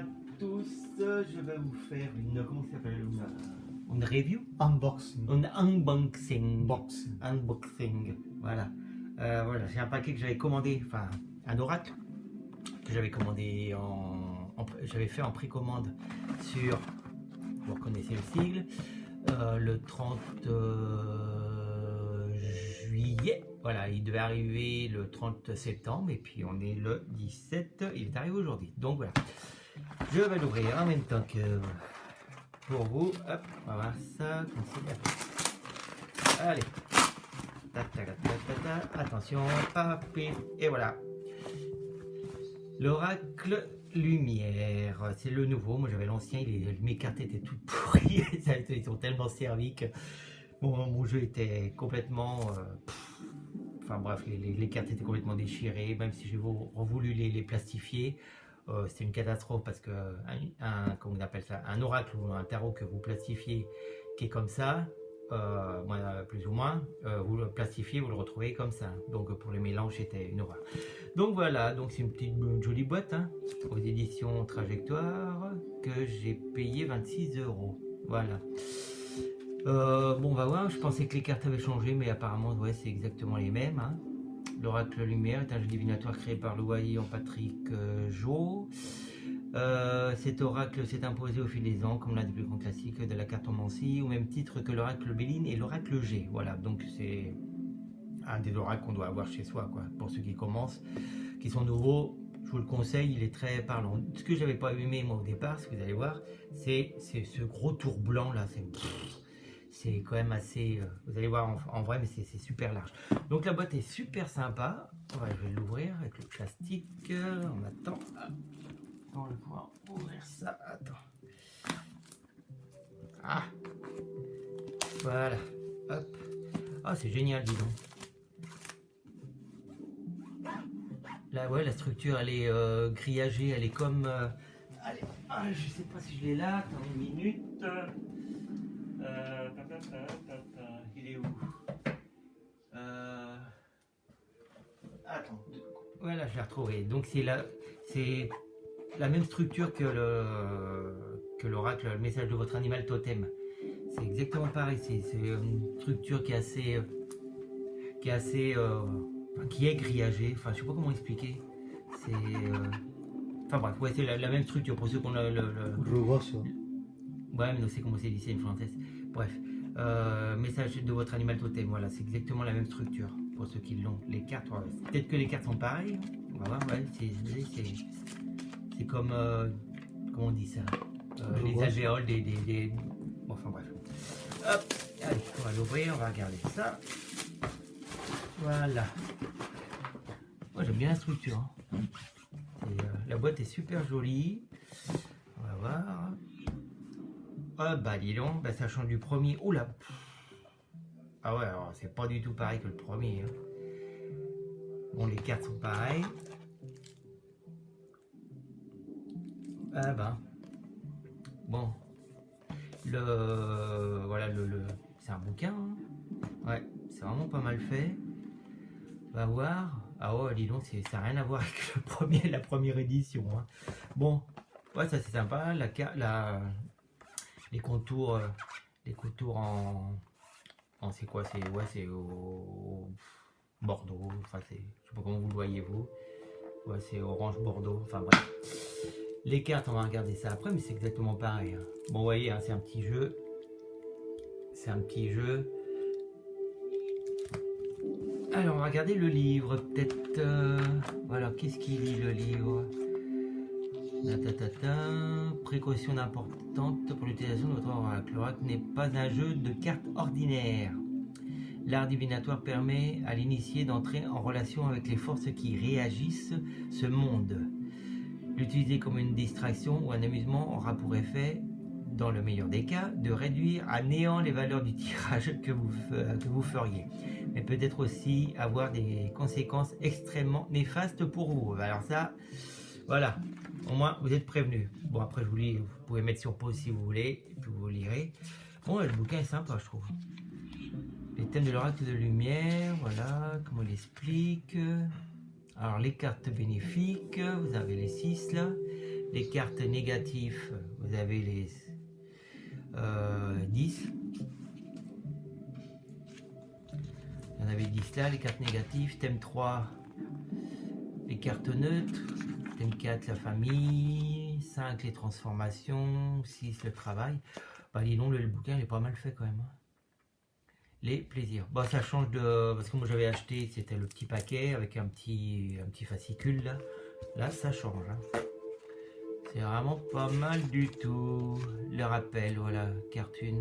à tous, je vais vous faire une, comment ça s'appelle, une review, Unboxing. un unboxing, Boxing. unboxing, voilà. Voilà, c'est un paquet que j'avais commandé, enfin un oracle que j'avais commandé j'avais fait en précommande sur, vous reconnaissez le sigle, le 30 juillet. Voilà, il devait arriver le 30 septembre et puis on est le 17, il est arrivé aujourd'hui. Donc voilà, je vais l'ouvrir en même temps que pour vous. Hop, on va voir ça comme c'est. Allez, attention, papier, et voilà. L'oracle lumière, c'est le nouveau. Moi j'avais l'ancien, mes cartes étaient toutes pourries, ils sont tellement servis que mon jeu était complètement... enfin bref, les cartes étaient complètement déchirées, même si j'ai voulu les plastifier. C'était une catastrophe parce que comment on appelle ça, un oracle ou un tarot que vous plastifiez qui est comme ça, plus ou moins, vous le plastifiez, vous le retrouvez comme ça. Donc pour les mélanges, c'était une horreur. Donc voilà, donc c'est une jolie boîte hein, aux éditions Trajectoire que j'ai payé 26 €. Voilà. Bon, on va voir. Je pensais que les cartes avaient changé, mais apparemment, ouais, c'est exactement les mêmes. Hein. L'oracle lumière est un jeu divinatoire créé par l'Ouaillon Patrick Jo. Cet oracle s'est imposé au fil des ans comme l'un des plus grands classiques de la cartomancie, au même titre que l'oracle Béline et l'oracle G. Voilà, donc c'est un des oracles qu'on doit avoir chez soi, quoi. Pour ceux qui commencent, qui sont nouveaux, je vous le conseille, il est très parlant. Ce que j'avais pas aimé moi au départ, ce que vous allez voir, c'est ce gros tour blanc là, c'est quand même assez, vous allez voir en vrai, mais c'est super large. Donc la boîte est super sympa. Ouais, je vais l'ouvrir avec le plastique. On attend. On va pouvoir ouvrir ça. Attends. Ah, voilà. Hop. Ah, c'est génial, dis donc. Là, ouais, la structure, elle est grillagée, elle est comme. Allez, je sais pas si je l'ai là. Attends une minute. Il est où? Attends. Voilà, je l'ai retrouvé. Donc c'est la même structure que l'oracle, le message de votre animal totem. C'est exactement pareil. C'est une structure qui est grillagée. Enfin, je sais pas comment expliquer. C'est enfin bref, ouais, c'est la même structure pour ceux qu'on a Je vois ça. ouais, mais c'est comment c'est dit, c'est une française. Bref, message de votre animal totem, voilà, c'est exactement la même structure pour ceux qui l'ont. Les cartes, ouais, peut-être que les cartes sont pareilles. On va voir, ouais, c'est comme, comment on dit ça, les alvéoles bon, enfin bref. Hop, allez, on va l'ouvrir, on va regarder ça. Voilà. Moi j'aime bien la structure. Hein. La boîte est super jolie. On va voir. Ah bah dis donc, bah, ça change du premier. Oula. Ah ouais, alors c'est pas du tout pareil que le premier. Hein. Bon, les cartes sont pareilles. Ah bah. Bon. Voilà, c'est un bouquin. Hein. Ouais, c'est vraiment pas mal fait. On va voir. Ah ouais, dis donc, ça n'a rien à voir avec la première édition. Hein. Bon, ouais, ça c'est sympa. Les contours en c'est quoi, c'est au Bordeaux, enfin je sais pas comment vous le voyez vous, ouais, c'est orange Bordeaux, enfin bref. Les cartes, on va regarder ça après, mais c'est exactement pareil. Hein. Bon, vous voyez, hein, c'est un petit jeu, Alors on va regarder le livre, peut-être, voilà, qu'est-ce qu'il dit le livre? Précaution importante pour l'utilisation de votre oracle. L'oracle n'est pas un jeu de cartes ordinaire. L'art divinatoire permet à l'initié d'entrer en relation avec les forces qui réagissent ce monde. L'utiliser comme une distraction ou un amusement aura pour effet, dans le meilleur des cas, de réduire à néant les valeurs du tirage que vous feriez. Mais peut-être aussi avoir des conséquences extrêmement néfastes pour vous. Alors ça, voilà. Au moins, vous êtes prévenus. Bon, après, je vous lis, vous pouvez mettre sur pause si vous voulez, et puis vous lirez. Bon, le bouquin est sympa, je trouve. Les thèmes de l'oracle de lumière, voilà, comment il explique. Alors, les cartes bénéfiques, vous avez les 6 là. Les cartes négatives, vous avez les 10. Vous en avez 10 là, les cartes négatives. Thème 3, les cartes neutres. Thème 4, la famille. 5, les transformations. 6, le travail. Bah, dis donc, le bouquin il est pas mal fait quand même. Les plaisirs. Bon, ça change de... Parce que moi j'avais acheté, c'était le petit paquet avec un petit fascicule là. Là, ça change. Hein. C'est vraiment pas mal du tout. Le rappel, voilà, carte 1.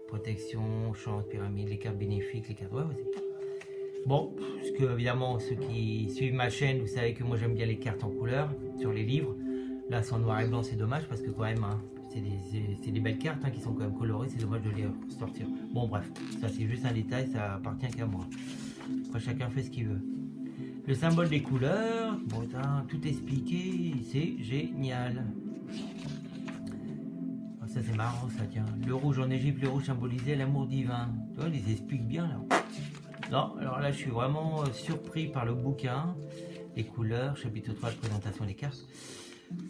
Protection, chance, pyramide, les cartes bénéfiques, les cartes... Ouais, vas-y. Bon, parce que évidemment, ceux qui suivent ma chaîne, vous savez que moi j'aime bien les cartes en couleur sur les livres. Là, c'est en noir et blanc, c'est dommage parce que quand même, hein, c'est des belles cartes hein, qui sont quand même colorées, c'est dommage de les sortir. Bon, bref, ça c'est juste un détail, ça appartient qu'à moi. Après, chacun fait ce qu'il veut. Le symbole des couleurs, bon, tout expliqué, c'est génial. Ça c'est marrant ça, tiens. Le rouge en Égypte, le rouge symbolisait l'amour divin. Tu vois, ils les expliquent bien là. Non, alors là je suis vraiment surpris par le bouquin. Les couleurs, chapitre 3 de présentation des cartes.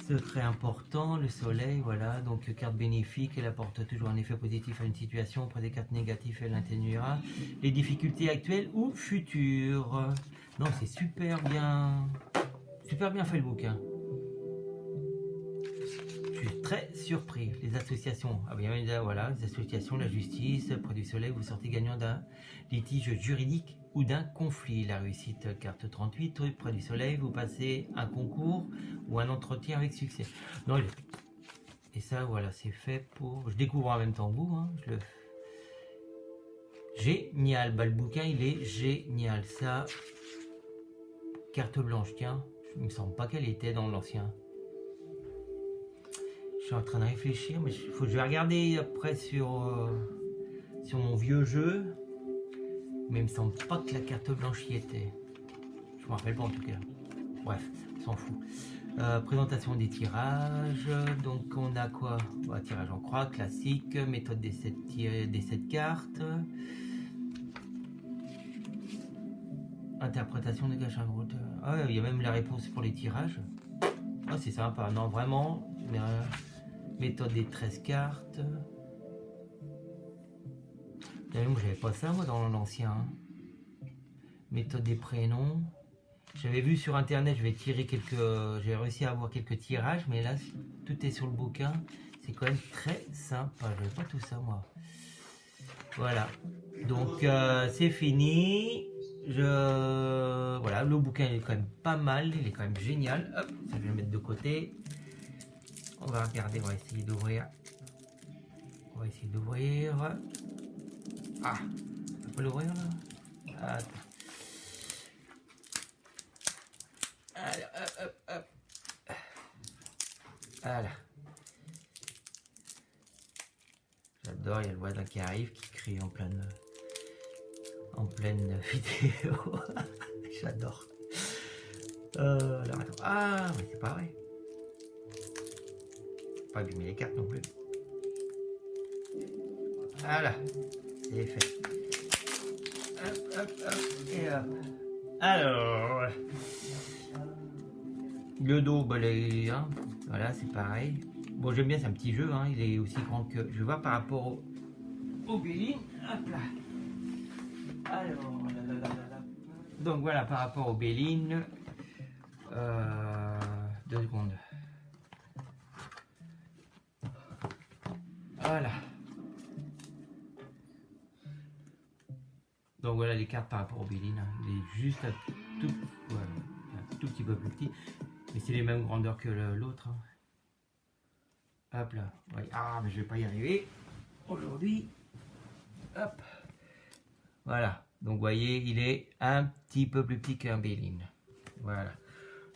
Secret important, le soleil, voilà. Donc carte bénéfique, elle apporte toujours un effet positif à une situation. Auprès des cartes négatives, elle atténuera les difficultés actuelles ou futures. Non, c'est super bien fait le bouquin. Je suis très surpris. Les associations, ah bien voilà, les associations, la justice, près du soleil, vous sortez gagnant d'un litige juridique ou d'un conflit. La réussite, carte 38, près du soleil, vous passez un concours ou un entretien avec succès. Non, et ça, voilà, c'est fait pour... Je découvre en même temps que vous, hein, je le... Génial, bah, le bouquin, il est génial. Ça, carte blanche, tiens, il me semble pas qu'elle était dans l'ancien. Je suis en train de réfléchir, mais je vais regarder après sur mon vieux jeu. Mais il me semble pas que la carte blanche y était. Je me rappelle pas en tout cas. Bref, on s'en fout. Présentation des tirages. Donc on a quoi? Bah, tirage en croix, classique. Méthode des 7 cartes. Interprétation des caches en route. Ah, il y a même la réponse pour les tirages. Ah, c'est sympa. Non, vraiment. Méthode des 13 cartes. Moi, j'avais pas ça moi dans l'ancien. Hein. Méthode des prénoms. J'avais vu sur internet, j'ai réussi à avoir quelques tirages, mais là, tout est sur le bouquin. C'est quand même très sympa. J'avais pas tout ça moi. Voilà. Donc c'est fini. Voilà, le bouquin il est quand même pas mal, il est quand même génial. Hop, ça je vais le mettre de côté. On va regarder, on va essayer d'ouvrir. Ah, on peut l'ouvrir là. Attends. Alors, hop. Voilà. J'adore, il y a le voisin qui arrive, qui crie en pleine vidéo. J'adore. Alors attends. Ah, mais c'est pas vrai. Pas abîmer les cartes non plus. Voilà, c'est fait. Hop, et hop. Alors, le dos, bah, hein, voilà, c'est pareil. Bon, j'aime bien, c'est un petit jeu, hein, il est aussi grand que... Je vais voir par rapport au Béline. Hop là. Alors, donc voilà, par rapport au Béline. 2 secondes. Voilà. Donc voilà les cartes par rapport au Béline. Hein. Il est juste un tout petit peu plus petit. Mais c'est les mêmes grandeurs que l'autre. Hein. Hop là. Ouais. Ah, mais je vais pas y arriver aujourd'hui. Hop. Voilà. Donc vous voyez, il est un petit peu plus petit qu'un Béline. Voilà.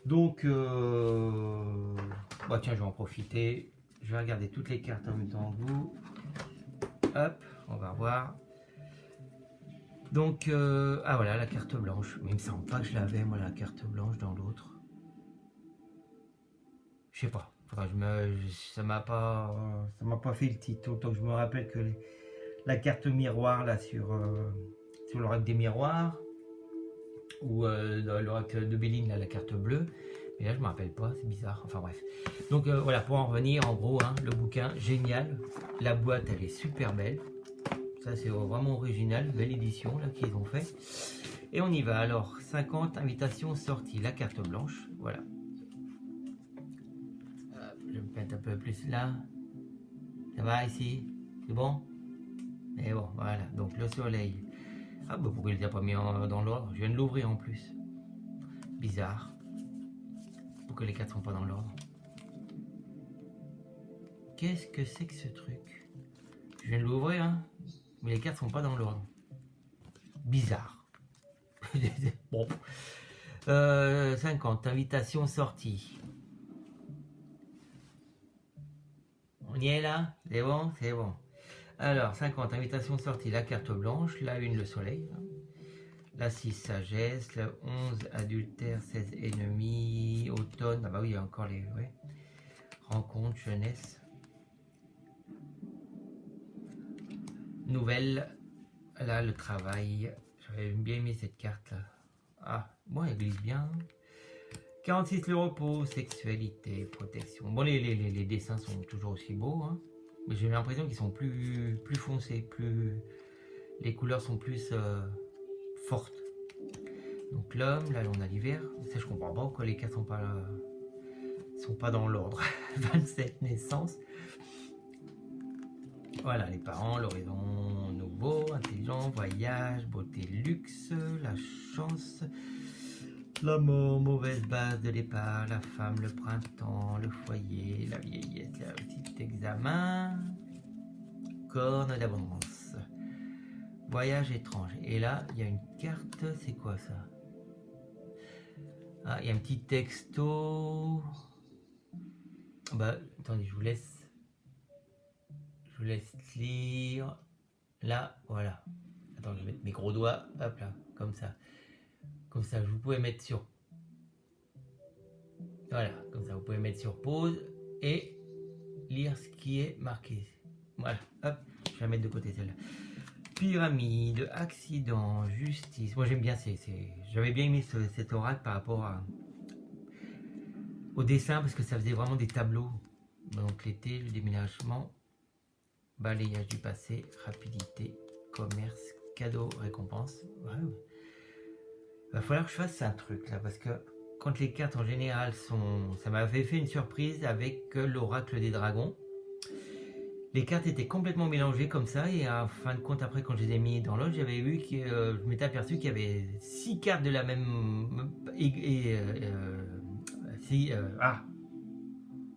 Donc, bah tiens, je vais en profiter. Je vais regarder toutes les cartes en même temps que vous. Hop, on va voir. Donc, ah voilà, la carte blanche. Mais il me semble pas que je l'avais, moi, la carte blanche dans l'autre. Je sais pas. Faudra ça m'a pas fait le titre. Autant que je me rappelle que la carte miroir, là, sur l'oracle des miroirs, ou dans l'oracle de Béline, là, la carte bleue. Et là, je me rappelle pas, c'est bizarre. Enfin bref. Donc voilà, pour en revenir, en gros, hein, le bouquin, génial. La boîte, elle est super belle. Ça, c'est vraiment original. Belle édition là qu'ils ont fait. Et on y va. Alors, 50 invitations sorties. La carte blanche. Voilà. Je vais me mettre un peu plus là. Ça va ici? C'est bon? Et bon, voilà. Donc, le soleil. Ah, bah pourquoi il les a pas mis dans l'ordre? Je viens de l'ouvrir en plus. Bizarre. Pourquoi les cartes sont pas dans l'ordre? Qu'est-ce que c'est que ce truc? Je viens de l'ouvrir, hein, mais les cartes sont pas dans l'ordre. Bizarre. Bon. 50, invitation sortie. On y est là? C'est bon? C'est bon. Alors, 50, invitation sortie. La carte blanche, la 1, le soleil. La 6, sagesse. La 11, adultère. 16, ennemi. Automne. Ah bah oui, il y a encore les... Ouais. Rencontre, jeunesse. Nouvelle. Là, le travail. J'avais bien aimé cette carte là. Ah, bon, elle glisse bien. 46, le repos, sexualité, protection. Bon, les dessins sont toujours aussi beaux, hein, mais j'ai l'impression qu'ils sont plus foncés, les couleurs sont plus fortes. Donc l'homme, là on a l'hiver. Ça, je comprends pas pourquoi les cartes sont pas dans l'ordre. 27, naissance. Voilà, les parents, l'horizon nouveau, intelligent, voyage, beauté, luxe, la chance, la mort, mauvaise base de départ, la femme, le printemps, le foyer, la vieillesse, la réussite, examen, corne d'abondance, voyage étrange. Et là, il y a une carte, c'est quoi ça? Ah, il y a un petit texto. Bah, attendez, je vous laisse lire. Là, voilà. Attends, je vais mettre mes gros doigts, hop là, comme ça. Comme ça, vous pouvez mettre sur... Voilà, comme ça, vous pouvez mettre sur pause et lire ce qui est marqué. Voilà, hop, je vais la mettre de côté celle-là. Pyramide, accident, justice. Moi, j'aime bien, j'avais bien aimé cet oracle par rapport au dessin, parce que ça faisait vraiment des tableaux. Donc, l'été, le déménagement, balayage du passé, rapidité, commerce, cadeau, récompense. Ouais. Il va falloir que je fasse un truc là, parce que quand les cartes en général sont... Ça m'avait fait une surprise avec l'oracle des dragons. Les cartes étaient complètement mélangées comme ça, et en fin de compte, après quand je les ai mis dans l'autre, j'avais vu que je m'étais aperçu qu'il y avait 6 cartes de la même...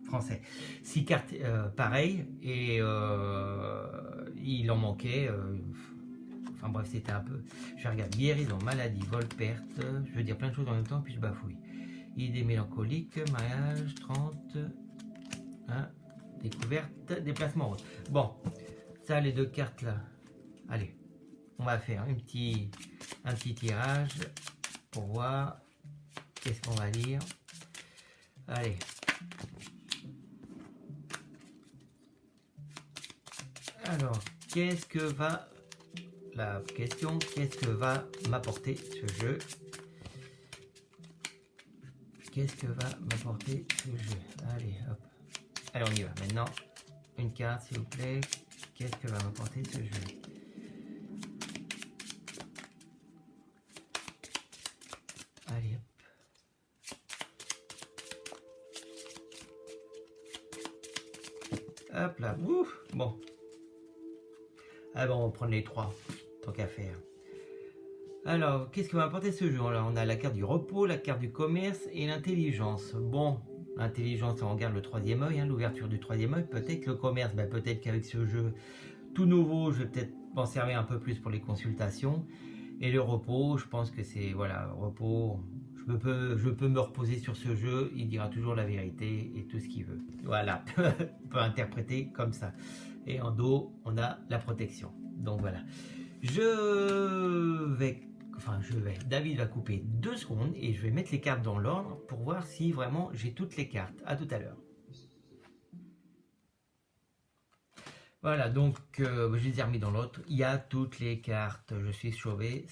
français. 6 cartes pareilles, et il en manquait... Enfin bref, c'était un peu... Je regarde guérison, maladie, vol, perte, je veux dire plein de choses en même temps, puis je bafouille. Idée mélancolique, mariage, 30, hein, découverte, déplacement. Bon, ça, les deux cartes là. Allez, on va faire un petit tirage pour voir qu'est-ce qu'on va lire. Allez. Alors, qu'est-ce que va... La question, qu'est-ce que va m'apporter ce jeu? Qu'est-ce que va m'apporter ce jeu? Allez, hop. Alors, on y va. Maintenant, une carte, s'il vous plaît. Qu'est-ce que va m'apporter ce jeu? Allez, hop. Hop là. Ouf. Bon. Ah bon, on va prendre les trois. Tant qu'à faire. Alors, qu'est-ce que va apporter ce jeu? Alors, on a la carte du repos, la carte du commerce et l'intelligence. Bon, l'intelligence, on regarde le troisième œil, hein, l'ouverture du troisième œil. Peut-être le commerce, ben, peut-être qu'avec ce jeu tout nouveau, je vais peut-être m'en servir un peu plus pour les consultations. Et le repos, je pense que c'est, voilà, repos, je peux me reposer sur ce jeu, il dira toujours la vérité et tout ce qu'il veut. Voilà, on peut interpréter comme ça. Et en dos, on a la protection. Donc voilà. David va couper 2 secondes et je vais mettre les cartes dans l'ordre pour voir si vraiment j'ai toutes les cartes. À tout à l'heure. Voilà, donc je les ai remis dans l'autre. Il y a toutes les cartes. Je suis sauvé.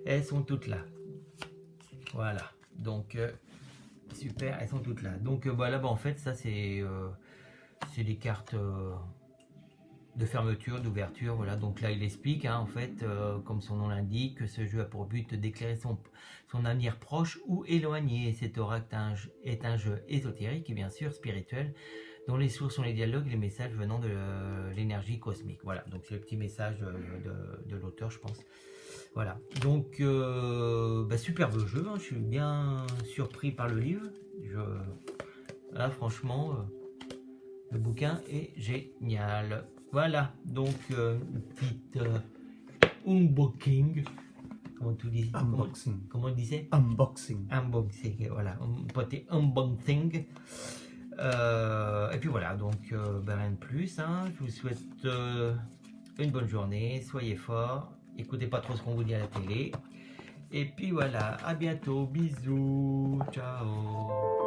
Elles sont toutes là. Voilà. Donc super, elles sont toutes là. Donc bah, là-bas en fait ça c'est des cartes de fermeture, d'ouverture, voilà. Donc là il explique hein, en fait, comme son nom l'indique, que ce jeu a pour but d'éclairer son avenir proche ou éloigné. Cet oracle est un jeu ésotérique et bien sûr spirituel, dont les sources sont les dialogues et les messages venant de l'énergie cosmique. Voilà, donc c'est le petit message de l'auteur, je pense. Voilà, donc bah, superbe jeu, hein. Je suis bien surpris par le livre. Là, franchement, le bouquin est génial. Voilà, donc une petite unboxing. Comment tu dis? Unboxing. Comment on disait? Unboxing. Unboxing, voilà, un petit unboxing. Et puis voilà, donc ben rien de plus. Hein. Je vous souhaite une bonne journée, soyez forts, écoutez pas trop ce qu'on vous dit à la télé. Et puis voilà, à bientôt, bisous, ciao.